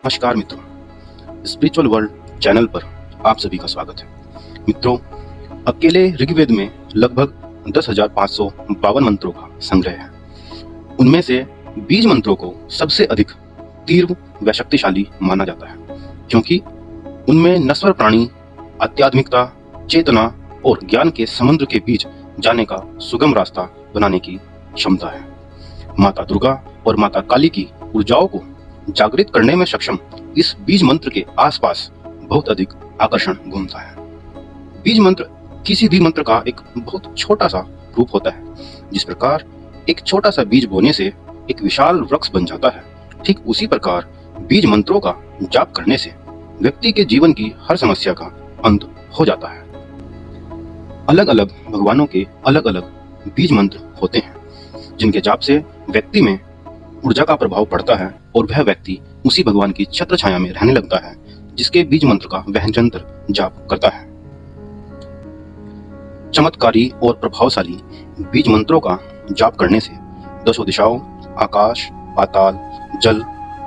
नमस्कार मित्रों, spiritual world channel पर आप सभी का स्वागत है। मित्रों, अकेले ऋग्वेद में लगभग 10,552 मंत्रों का संग्रह है। उनमें से बीज मंत्रों को सबसे अधिक तीव्र व शक्तिशाली माना जाता है, क्योंकि उनमें नश्वर प्राणी, आध्यात्मिकता, चेतना और ज्ञान के समुद्र के बीच जाने का सुगम रास्ता बनाने की क्षमता है। माता दुर्गा और माता काली की ऊर्जाओं को जागृत करने में सक्षम इस बीज मंत्र के आसपास बहुत अधिक आकर्षण घूमता है। बीज मंत्र किसी भी मंत्र का एक बहुत छोटा सा रूप होता है। जिस प्रकार एक छोटा सा बीज बोने से एक विशाल वृक्ष बन जाता है, ठीक उसी प्रकार बीज मंत्रों का जाप करने से व्यक्ति के जीवन की हर समस्या का अंत हो जाता है। अलग अलग भगवानों के अलग अलग बीज मंत्र होते हैं, जिनके जाप से व्यक्ति में ऊर्जा का प्रभाव पड़ता है और वह व्यक्ति उसी भगवान की छत्र छाया में रहने लगता है, जिसके बीज मंत्र का वह निरंतर जाप करता है। चमत्कारी और प्रभावशाली बीज मंत्रों का जाप करने से दसों दिशाओं, आकाश, पाताल, जल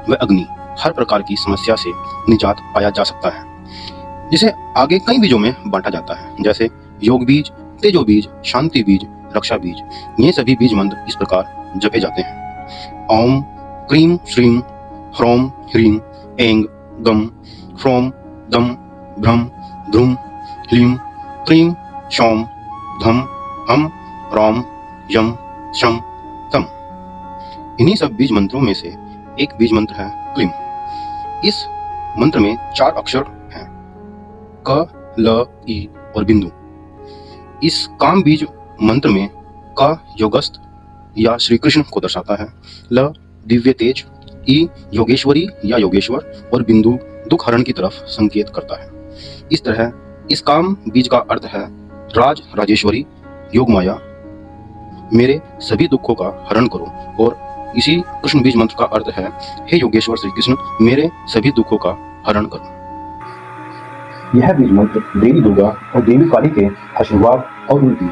व अग्नि हर प्रकार की समस्या से निजात पाया जा सकता है, जिसे आगे कई बीजों में बांटा जाता है, जैसे योग बीज, तेजो बीज, शांति बीज, रक्षा बीज। ये सभी बीज मंत्र इस प्रकार जपे जाते हैं। ओम क्रीम श्रीम ह्रौम ह्रीम ऐंग गम ह्रौम दम भ्रम ध्रुम ह्लीम क्रीम शौम धम हम रौम यम शम तम। इन्हीं सब बीज मंत्रों में से एक बीज मंत्र है क्लीम। इस मंत्र में 4 अक्षर हैं, क, ल, ई और बिंदु। इस काम बीज मंत्र में क योगस्थ या श्री कृष्ण को दर्शाता है, ल दिव्य तेज, ई योगेश्वरी या योगेश्वर और बिंदु दुख हरण की तरफ संकेत करता है। इस तरह इस काम बीज का अर्थ है राज राजेश्वरी योग माया, मेरे सभी दुखों का हरण करो। और इसी कृष्ण बीज मंत्र का अर्थ है, हे योगेश्वर श्री कृष्ण, मेरे सभी दुखों का हरण करो। यह बीज मंत्र देवी दुर्गा और देवी काली के आशीर्वाद और उनकी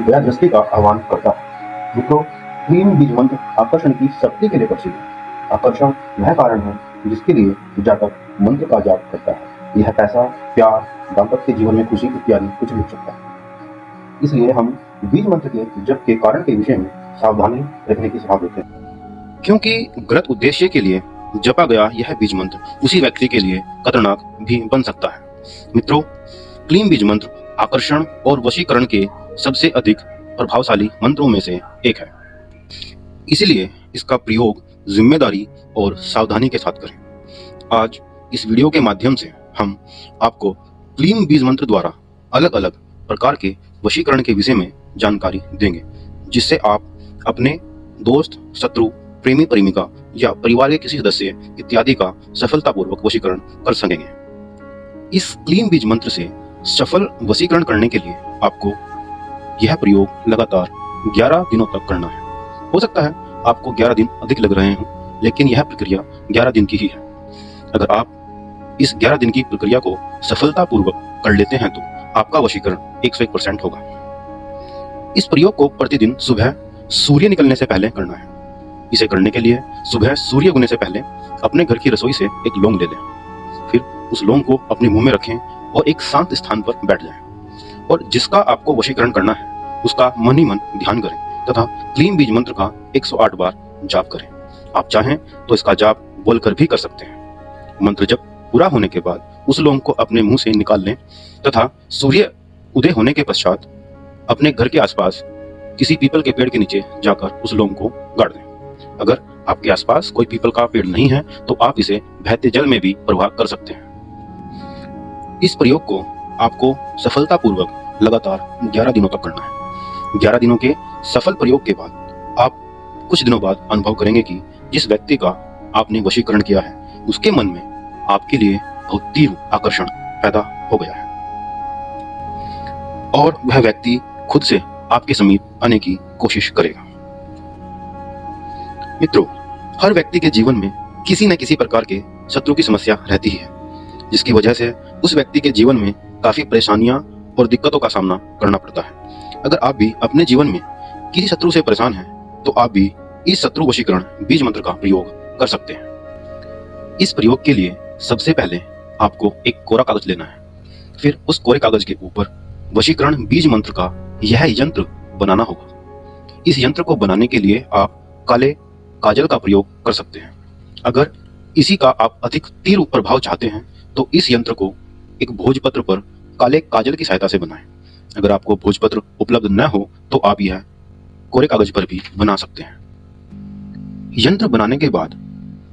दया दृष्टि का आह्वान करता है। मित्रों, क्लीम बीज मंत्र आकर्षण की शक्ति के लिए प्रसिद्ध है। आकर्षण वह कारण है जिसके लिए जातक मंत्र का जाप करता है। यह पैसा, प्यार, दाम्पत्य जीवन में खुशी इत्यादि कुछ भी हो सकता है। इसलिए हम बीज मंत्र के जप के कारण के विषय में सावधानी रखने की सलाह देते हैं, क्योंकि गलत उद्देश्य के लिए जपा गया यह बीज मंत्र उसी व्यक्ति के लिए खतरनाक भी बन सकता है। मित्रों, क्लीम बीज मंत्र आकर्षण और वशीकरण के सबसे अधिक प्रभावशाली मंत्रों में से एक है। इसलिए इसका प्रयोग जिम्मेदारी और सावधानी के साथ करें। आज इस वीडियो के माध्यम से हम आपको क्लीम बीज मंत्र द्वारा अलग अलग प्रकार के वशीकरण के विषय में जानकारी देंगे, जिससे आप अपने दोस्त, शत्रु, प्रेमी प्रेमिका या परिवार के किसी सदस्य इत्यादि का सफलतापूर्वक वशीकरण कर सकेंगे। इस क्लीम बीज मंत्र से सफल वशीकरण करने के लिए आपको यह प्रयोग लगातार 11 दिनों तक करना है। हो सकता है आपको 11 दिन अधिक लग रहे हों, लेकिन यह प्रक्रिया 11 दिन की ही है। अगर आप इस 11 दिन की प्रक्रिया को सफलतापूर्वक कर लेते हैं तो आपका वशीकरण 101% होगा। इस प्रयोग को प्रतिदिन सुबह सूर्य निकलने से पहले करना है। इसे करने के लिए सुबह सूर्य उगने से पहले अपने घर की रसोई से एक लौंग ले लें। फिर उस लौंग को अपने मुंह में रखें और एक शांत स्थान पर बैठ जाएं। और जिसका आपको वशीकरण करना है उसका मन ही मन ध्यान करें तथा क्लीम बीज मंत्र का 108 बार जाप करें। आप चाहें तो इसका जाप बोलकर भी कर सकते हैं। मंत्र जप पूरा होने के बाद उस लौंग को अपने मुंह से निकाल लें तथा सूर्य उदय होने के पश्चात अपने घर के आसपास किसी पीपल के पेड़ के नीचे जाकर उस लौंग को गाड़ दें। अगर आपके आसपास कोई पीपल का पेड़ नहीं है तो आप इसे बहते जल में भी प्रवाह कर सकते हैं। इस प्रयोग को आपको सफलतापूर्वक लगातार 11 दिनों तक करना है। 11 दिनों के सफल प्रयोग के बाद आप कुछ दिनों बाद अनुभव करेंगे कि जिस व्यक्ति का आपने वशीकरण किया है उसके मन में आपके लिए बहुत तीव्र आकर्षण पैदा हो गया है और वह व्यक्ति खुद से आपके समीप आने की कोशिश करेगा। मित्रों, हर व्यक्ति के जीवन में किसी न किसी प्रकार के शत्रु की समस्या रहती है, जिसकी वजह से उस व्यक्ति के जीवन में काफी परेशानियां और दिक्कतों का सामना करना पड़ता है। अगर आप भी अपने जीवन में किसी शत्रु से परेशान हैं तो आप भी इस शत्रु वशीकरण बीज मंत्र का प्रयोग कर सकते हैं। इस प्रयोग के लिए सबसे पहले आपको एक कोरा कागज लेना है। फिर उस कोरे कागज के ऊपर वशीकरण बीज मंत्र का यह यंत्र बनाना होगा। इस यंत्र को बनाने के लिए आप काले काजल का प्रयोग कर सकते हैं। अगर इसी का आप अधिक तीव्र प्रभाव चाहते हैं तो इस यंत्र को एक भोजपत्र पर काले काजल की सहायता से बनाएं। अगर आपको भोजपत्र उपलब्ध न हो तो आप यह कोरे कागज पर भी बना सकते हैं। यंत्र बनाने के बाद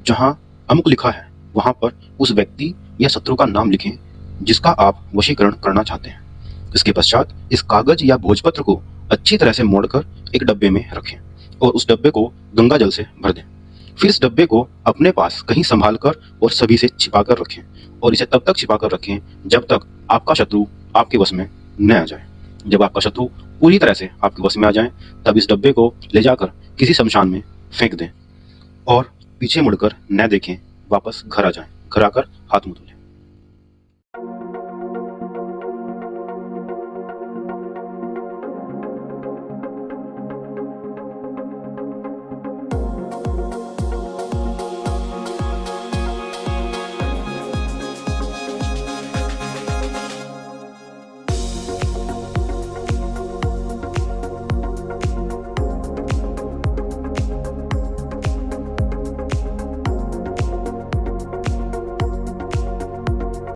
जहां अमुक लिखा है वहां पर उस व्यक्ति या शत्रु का नाम लिखें जिसका आप वशीकरण करना चाहते हैं। इसके पश्चात इस कागज या भोजपत्र को अच्छी तरह से मोड़कर एक डब्बे में रखें और उस डब्बे को गंगा जल से भर दें। फिर इस डब्बे को अपने पास कहीं संभाल कर और सभी से छिपा कर रखें और इसे तब तक छिपा कर रखें जब तक आपका शत्रु आपके वश में न आ जाए। जब आपका शत्रु पूरी तरह से आपके वश में आ जाए तब इस डब्बे को ले जाकर किसी शमशान में फेंक दें और पीछे मुड़कर न देखें, वापस घर आ जाएं। घर आकर हाथ मुंह धो लें।